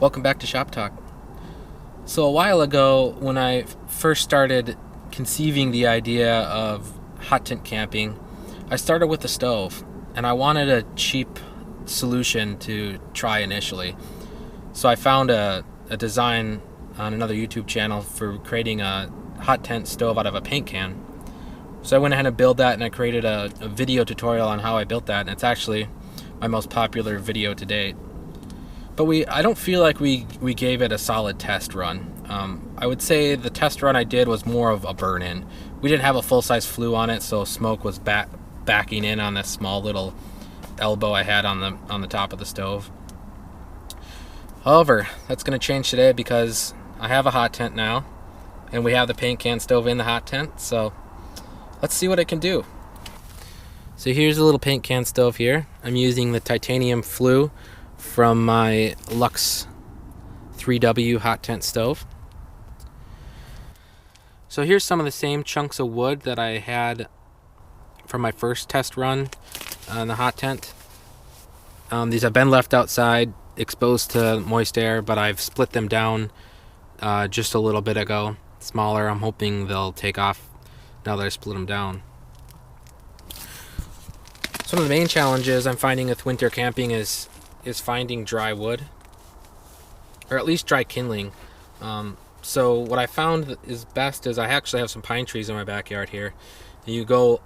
Welcome back to Shop Talk. So a while ago, when I first started conceiving the idea of hot tent camping, I started with the stove, and I wanted a cheap solution to try initially. So I found a design on another YouTube channel for creating a hot tent stove out of a paint can. So I went ahead and built that, and I created a video tutorial on how I built that, and it's actually my most popular video to date. But I don't feel like we gave it a solid test run. I would say the test run I did was more of a burn-in. We didn't have a full-size flue on it, so smoke was backing in on this small little elbow I had on the top of the stove. However, that's going to change today because I have a hot tent now, and we have the paint can stove in the hot tent, so let's see what it can do. So here's a little paint can stove here. I'm using the titanium flue from my Lux 3W hot tent stove. So here's some of the same chunks of wood that I had from my first test run on the hot tent. These have been left outside, exposed to moist air, but I've split them down just a little bit ago. Smaller. I'm hoping they'll take off now that I split them down. So one of the main challenges I'm finding with winter camping is finding dry wood, or at least dry kindling. So what I found is best is I actually have some pine trees in my backyard here. You go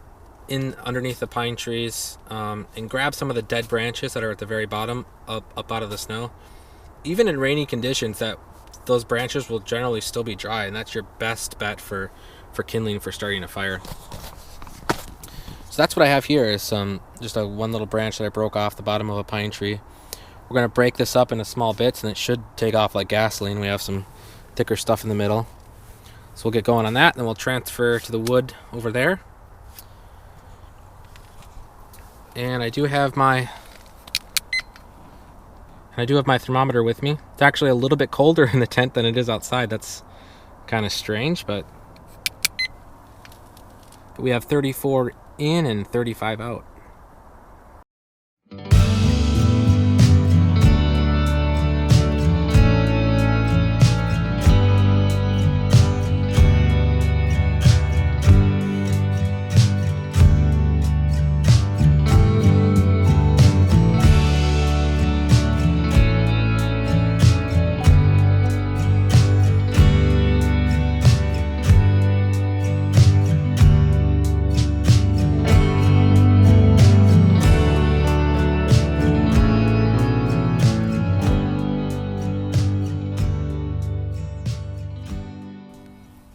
in underneath the pine trees and grab some of the dead branches that are at the very bottom up out of the snow. Even in rainy conditions, those branches will generally still be dry, and that's your best bet for kindling, for starting a fire. So that's what I have here is just one little branch that I broke off the bottom of a pine tree. We're going to break this up into small bits, and it should take off like gasoline. We have some thicker stuff in the middle. So we'll get going on that, and then we'll transfer to the wood over there. And I do have my thermometer with me. It's actually a little bit colder in the tent than it is outside. That's kind of strange, but we have 34 in and 35 out.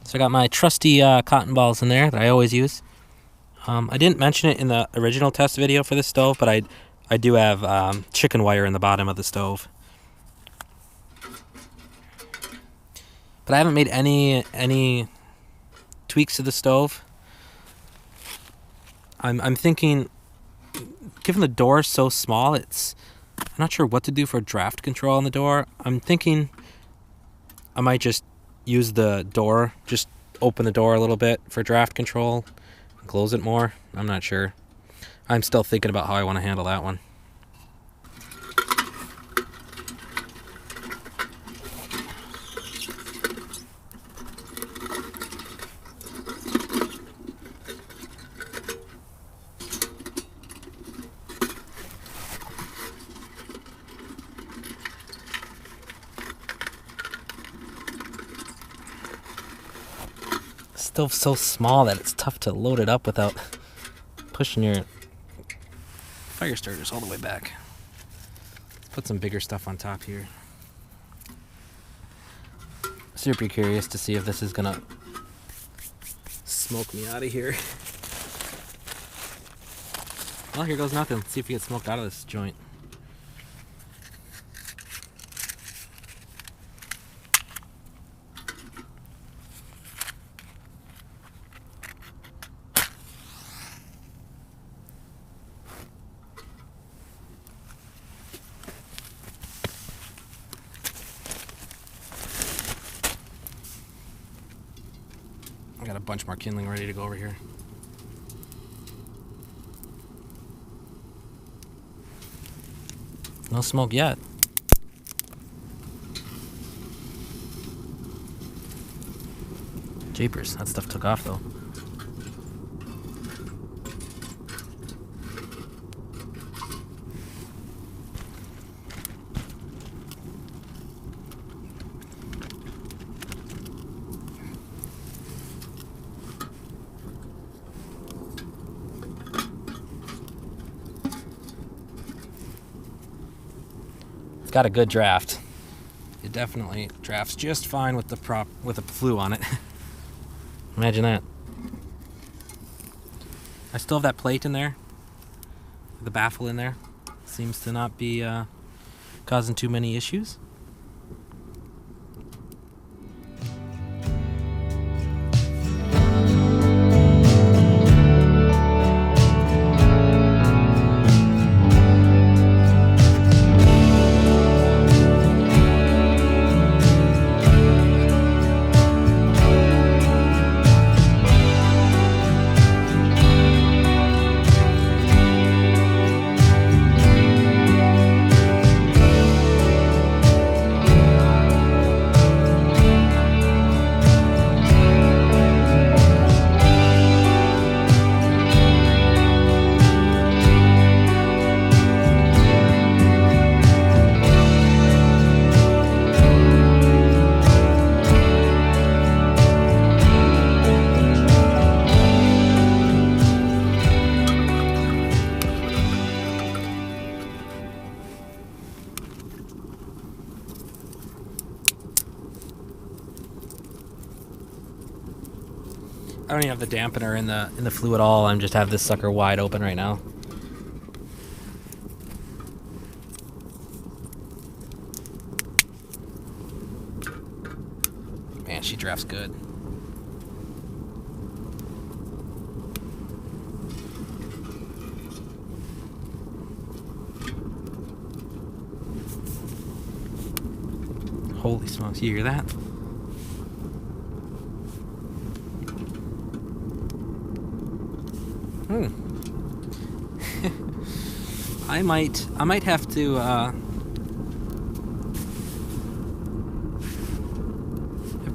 So I got my trusty cotton balls in there that I always use. I didn't mention it in the original test video for this stove, but I do have chicken wire in the bottom of the stove. But I haven't made any tweaks to the stove. I'm thinking, given the door is so small, I'm not sure what to do for draft control on the door. I'm thinking I might just use the door, just open the door a little bit for draft control and close it more. I'm not sure. I'm still thinking about how I want to handle that one. Stove's so small that it's tough to load it up without pushing your fire starters all the way back. Let's put some bigger stuff on top here. Super curious to see if this is gonna smoke me out of here. Well, here goes nothing. Let's see if we get smoked out of this joint. I got a bunch more kindling ready to go over here. No smoke yet. Jeepers, that stuff took off though. It's got a good draft. It definitely drafts just fine with the Flue on it. Imagine that. I still have that plate in there. The baffle in there. Seems to not be causing too many issues. I don't even have the dampener in the Flue at all. I'm just have this sucker wide open right now. Man, she drafts good. Holy smokes, you hear that? I might have to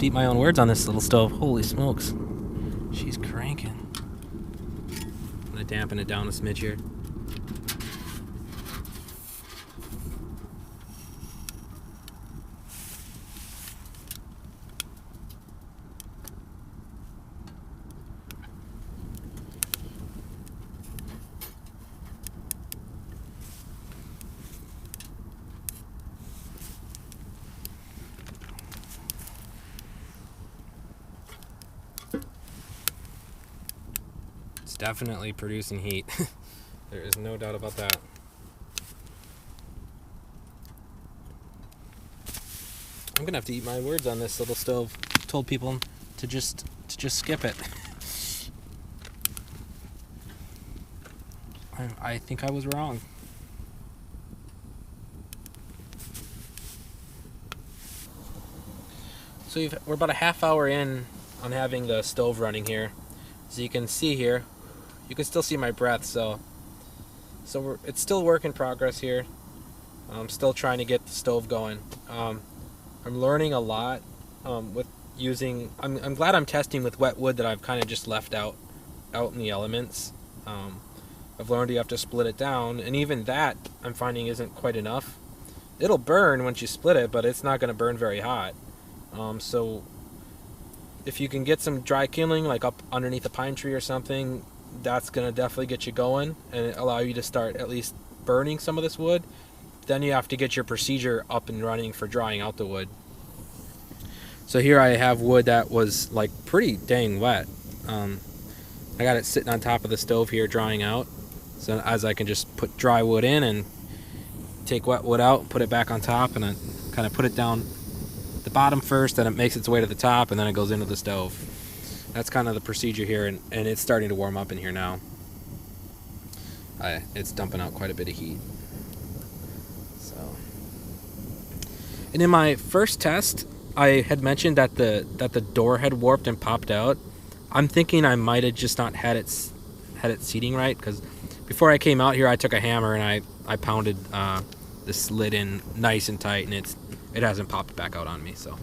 eat my own words on this little stove. Holy smokes. She's cranking. I'm gonna dampen it down a smidge here. Definitely producing heat. There is no doubt about that. I'm gonna have to eat my words on this little stove. Told people to just skip it. I think I was wrong. So we're about a half hour in on having the stove running here. So you can see here, you can still see my breath, so it's still work in progress here. I'm still trying to get the stove going. I'm learning a lot with using. I'm glad I'm testing with wet wood that I've kind of just left out in the elements. I've learned you have to split it down, and even that I'm finding isn't quite enough. It'll burn once you split it, but it's not going to burn very hot. So if you can get some dry kindling, like up underneath a pine tree or something, that's going to definitely get you going and allow you to start at least burning some of this wood. Then you have to get your procedure up and running for drying out the wood. So here I have wood that was like pretty dang wet. I got it sitting on top of the stove here drying out. So as I can just put dry wood in and take wet wood out, put it back on top, and then kind of put it down the bottom first, then it makes its way to the top, and then it goes into the stove. That's kind of the procedure here, and it's starting to warm up in here now. It's dumping out quite a bit of heat. So, and in my first test, I had mentioned that the door had warped and popped out. I'm thinking I might have just not had it seating right, because before I came out here, I took a hammer and I pounded this lid in nice and tight, and it hasn't popped back out on me. So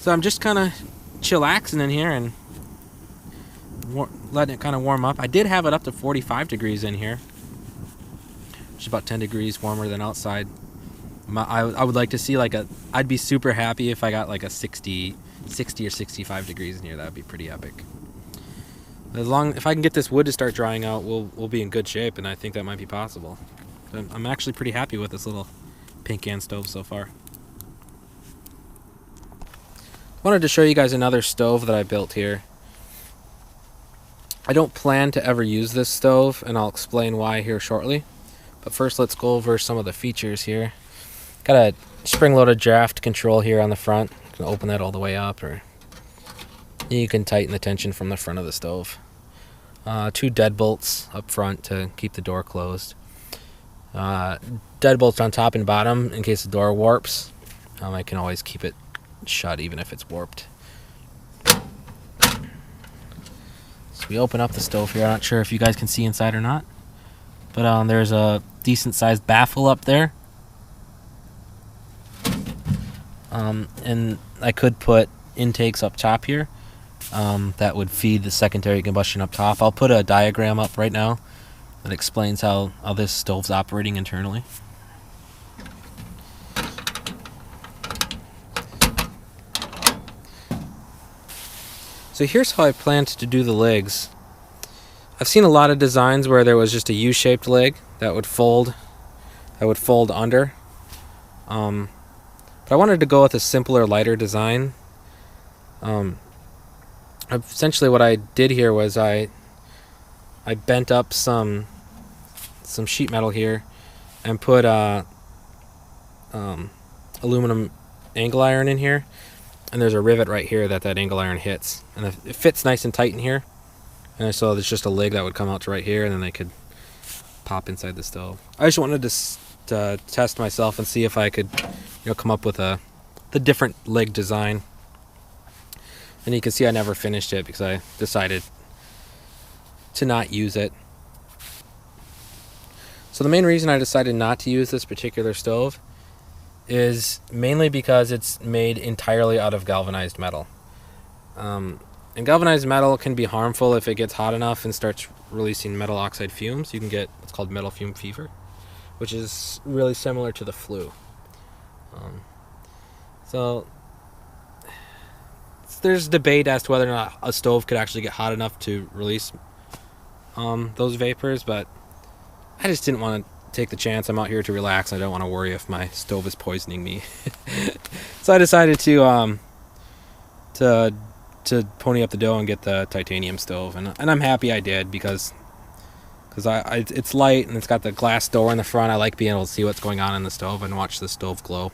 I'm just kind of chillaxing in here and letting it kind of warm up. I did have it up to 45 degrees in here, which is about 10 degrees warmer than outside. I would like to see I'd be super happy if I got like a 60 or 65 degrees in here. That would be pretty epic. If I can get this wood to start drying out, we'll be in good shape, and I think that might be possible. But I'm actually pretty happy with this little paint can stove so far. I wanted to show you guys another stove that I built here. I don't plan to ever use this stove, and I'll explain why here shortly. But first, let's go over some of the features here. Got a spring-loaded draft control here on the front. You can open that all the way up, or you can tighten the tension from the front of the stove. 2 deadbolts up front to keep the door closed. Deadbolts on top and bottom in case the door warps. I can always keep it shut even if it's warped. So we open up the stove here. I'm not sure if you guys can see inside or not, but there's a decent sized baffle up there. And I could put intakes up top here that would feed the secondary combustion up top. I'll put a diagram up right now that explains how this stove's operating internally. So here's how I planned to do the legs. I've seen a lot of designs where there was just a U-shaped leg that would fold under. But I wanted to go with a simpler, lighter design. Essentially what I did here was I bent up some sheet metal here and put aluminum angle iron in here, and there's a rivet right here that angle iron hits, and it fits nice and tight in here. And so there's just a leg that would come out to right here, and then they could pop inside the stove. I just wanted to test myself and see if I could come up with the different leg design. And you can see I never finished it because I decided to not use it. So the main reason I decided not to use this particular stove is mainly because it's made entirely out of galvanized metal. And galvanized metal can be harmful if it gets hot enough and starts releasing metal oxide fumes. You can get what's called metal fume fever, which is really similar to the Flue. So there's debate as to whether or not a stove could actually get hot enough to release those vapors, but I just didn't want to take the chance. I'm out here to relax. I don't want to worry if my stove is poisoning me. So I decided to pony up the dough and get the titanium stove, and I'm happy I did because it's light and it's got the glass door in the front. I like being able to see what's going on in the stove and watch the stove glow.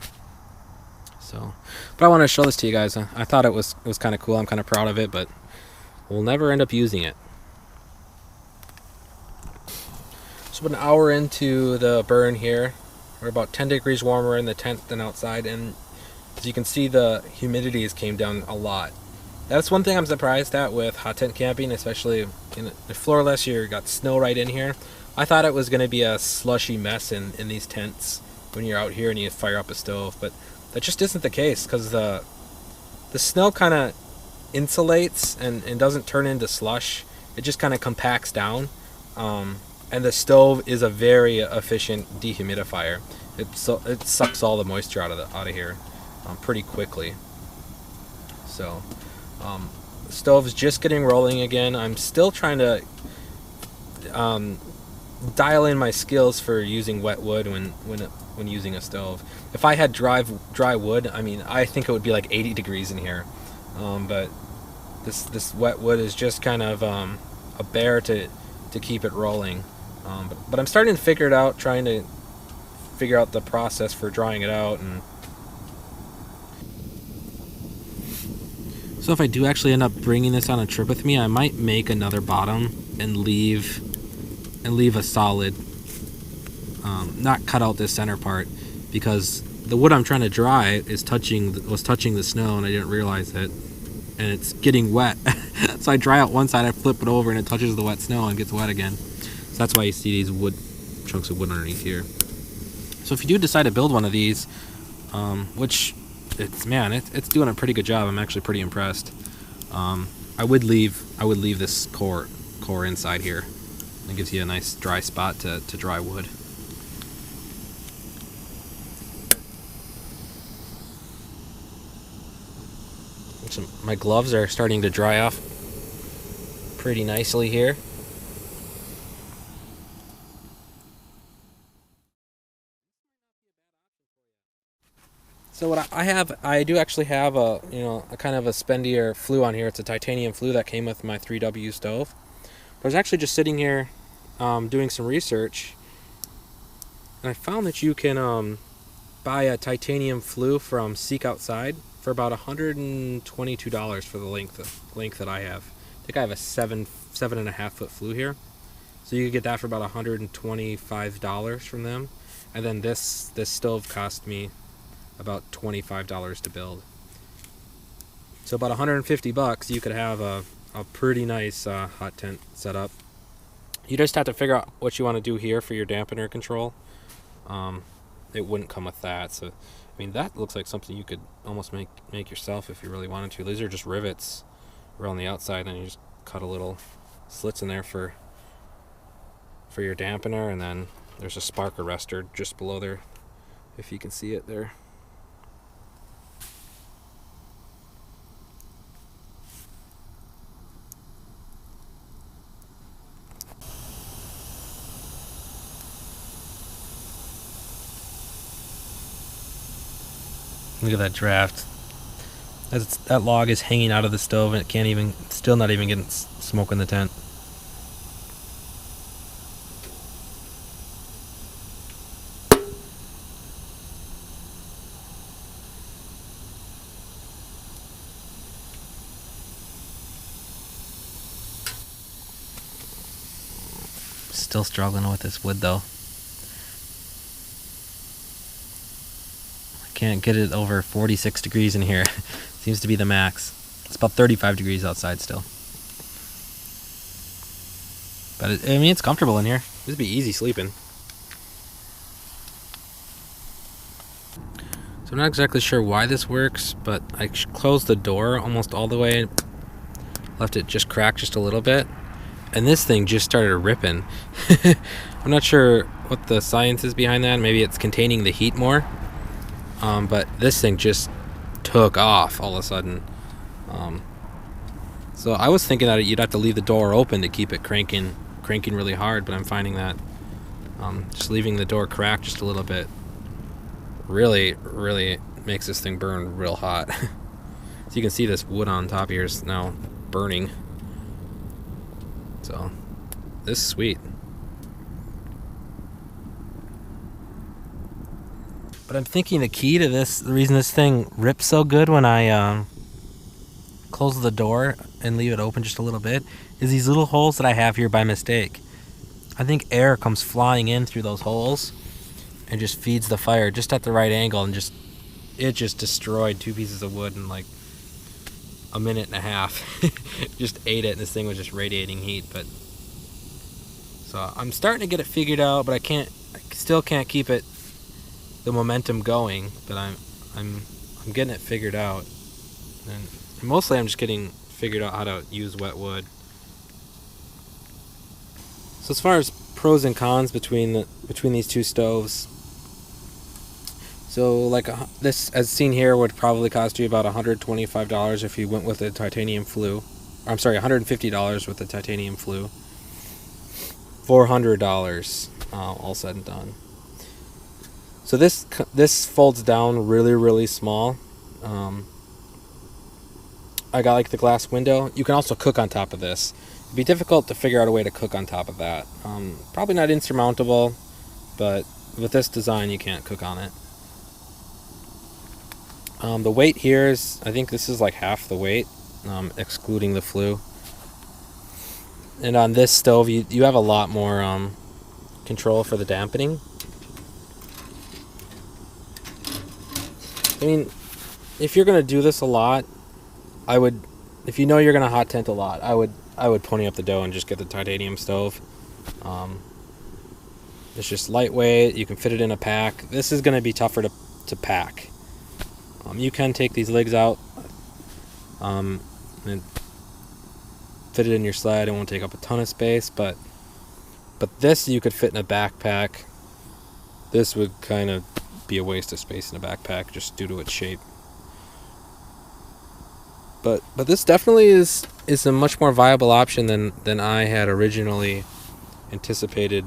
So, but I want to show this to you guys. I thought it was kind of cool. I'm kind of proud of it, but we'll never end up using it. So an hour into the burn here, we're about 10 degrees warmer in the tent than outside, and as you can see, the humidity has came down a lot. That's one thing I'm surprised at with hot tent camping, especially in Florida. You got snow right in here. I thought it was going to be a slushy mess in these tents when you're out here and you fire up a stove, but that just isn't the case because the snow kind of insulates and doesn't turn into slush. It just kind of compacts down. And the stove is a very efficient dehumidifier. It sucks all the moisture out of here pretty quickly. So the stove is just getting rolling again. I'm still trying to dial in my skills for using wet wood when using a stove. If I had dry wood, I mean, I think it would be like 80 degrees in here. But this wet wood is just kind of a bear to keep it rolling. But I'm starting to figure it out, trying to figure out the process for drying it out. And so if I do actually end up bringing this on a trip with me, I might make another bottom and leave a solid, not cut out this center part, because the wood I'm trying to dry was touching the snow and I didn't realize it, and it's getting wet. So I dry out one side, I flip it over, and it touches the wet snow and gets wet again. So that's why you see these chunks of wood underneath here. So if you do decide to build one of these, which it's doing a pretty good job. I'm actually pretty impressed. I would leave this core inside here. It gives you a nice dry spot to dry wood. So my gloves are starting to dry off pretty nicely here. So what I do actually have a kind of a spendier flue on here. It's a titanium flue that came with my 3W stove. I was actually just sitting here doing some research, and I found that you can buy a titanium flue from Seek Outside for about $122 for the length that I have. I think I have a 7.5 foot flue here, so you could get that for about $125 from them. And then this stove cost me about $25 to build. So about $150 you could have a pretty nice hot tent set up. You just have to figure out what you want to do here for your dampener control. It wouldn't come with that, so I mean that looks like something you could almost make yourself if you really wanted to. These are just rivets around the outside, and you just cut a little slits in there for your dampener, and then there's a spark arrestor just below there, if you can see it there. Look at that draft. That log is hanging out of the stove, and it still not even getting smoke in the tent. Still struggling with this wood though. Can't get it over 46 degrees in here. Seems to be the max. It's about 35 degrees outside still. But it's comfortable in here. This would be easy sleeping. So I'm not exactly sure why this works, but I closed the door almost all the way, left it just cracked just a little bit, and this thing just started ripping. I'm not sure what the science is behind that. Maybe it's containing the heat more. But this thing just took off all of a sudden. So I was thinking that you'd have to leave the door open to keep it cranking really hard, but I'm finding that just leaving the door cracked just a little bit really makes this thing burn real hot. So you can see this wood on top here is now burning. So this is sweet. But I'm thinking the key to this, the reason this thing rips so good when I close the door and leave it open just a little bit, is these little holes that I have here by mistake. I think air comes flying in through those holes and just feeds the fire just at the right angle, and it just destroyed 2 pieces of wood in like a minute and a half. Just ate it, and this thing was just radiating heat. But so I'm starting to get it figured out, but I still can't keep the momentum going, but I'm getting it figured out, and mostly I'm just getting figured out how to use wet wood. So as far as pros and cons between these two stoves, so like this, as seen here, would probably cost you about $125 if you went with a titanium flue. I'm sorry, $150 with the titanium flue. $400 all said and done. So this folds down really small. I got like the glass window. You can also cook on top of this. It'd be difficult to figure out a way to cook on top of that. Probably not insurmountable, but with this design you can't cook on it. The weight here is, I think this is like half the weight, excluding the flue. And on this stove you have a lot more control for the dampening. I mean, if you're gonna do this a lot, if you know you're gonna hot tent a lot, I would pony up the dough and just get the titanium stove. It's just lightweight. You can fit it in a pack. This is gonna be tougher to pack. You can take these legs out, and fit it in your sled. It won't take up a ton of space, but this you could fit in a backpack. This would kind of be a waste of space in a backpack just due to its shape. But this definitely is a much more viable option than I had originally anticipated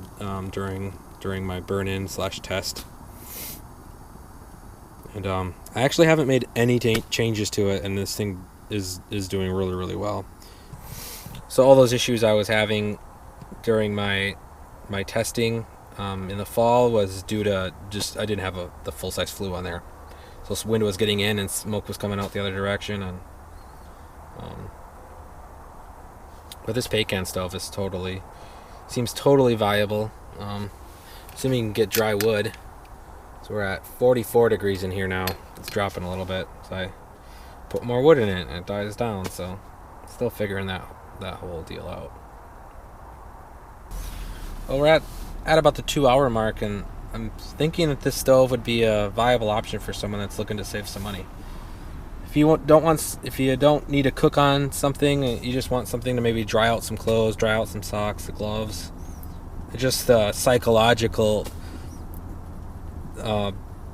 during my burn-in / test. And I actually haven't made any changes to it, and this thing is doing really, really well. So all those issues I was having during my testing in the fall was due to just I didn't have the full-size Flue on there. So this wind was getting in and smoke was coming out the other direction, and but this paint can stove is seems totally viable. Assuming you can get dry wood. So we're at 44 degrees in here now. It's dropping a little bit. So I put more wood in it and it dies down. So still figuring that whole deal out. Well, we're at about the 2-hour mark, and I'm thinking that this stove would be a viable option for someone that's looking to save some money. If you don't need to cook on something, you just want something to maybe dry out some clothes, dry out some socks, the gloves. Just the psychological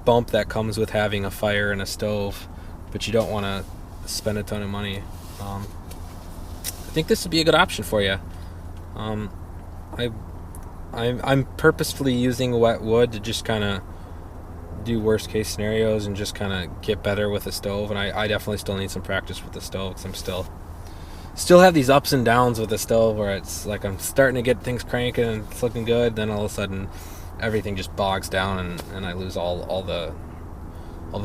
bump that comes with having a fire and a stove, but you don't want to spend a ton of money. I think this would be a good option for you. I'm purposefully using wet wood to just kind of do worst case scenarios and just kind of get better with the stove, and I definitely still need some practice with the stove because I'm still have these ups and downs with the stove where it's like I'm starting to get things cranking and it's looking good, then all of a sudden everything just bogs down and I lose all the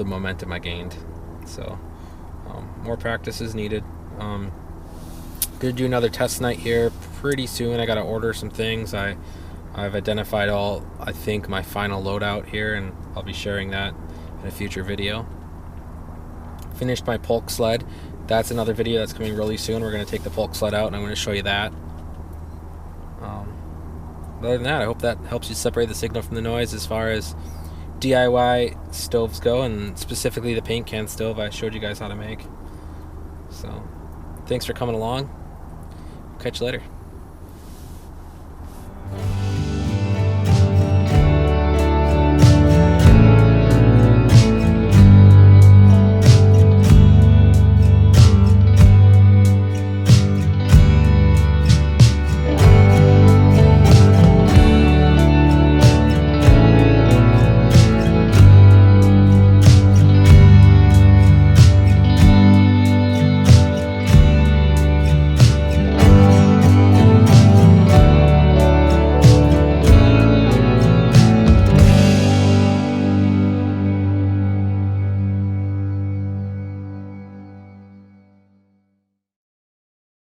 momentum I gained. So more practice is needed. Gonna do another test night here pretty soon. I gotta order some things. I've identified I think my final loadout here, and I'll be sharing that in a future video. Finished my Polk sled. That's another video that's coming really soon. We're going to take the Polk sled out, and I'm going to show you that. Other than that, I hope that helps you separate the signal from the noise as far as DIY stoves go, and specifically the paint can stove I showed you guys how to make. So, thanks for coming along. Catch you later.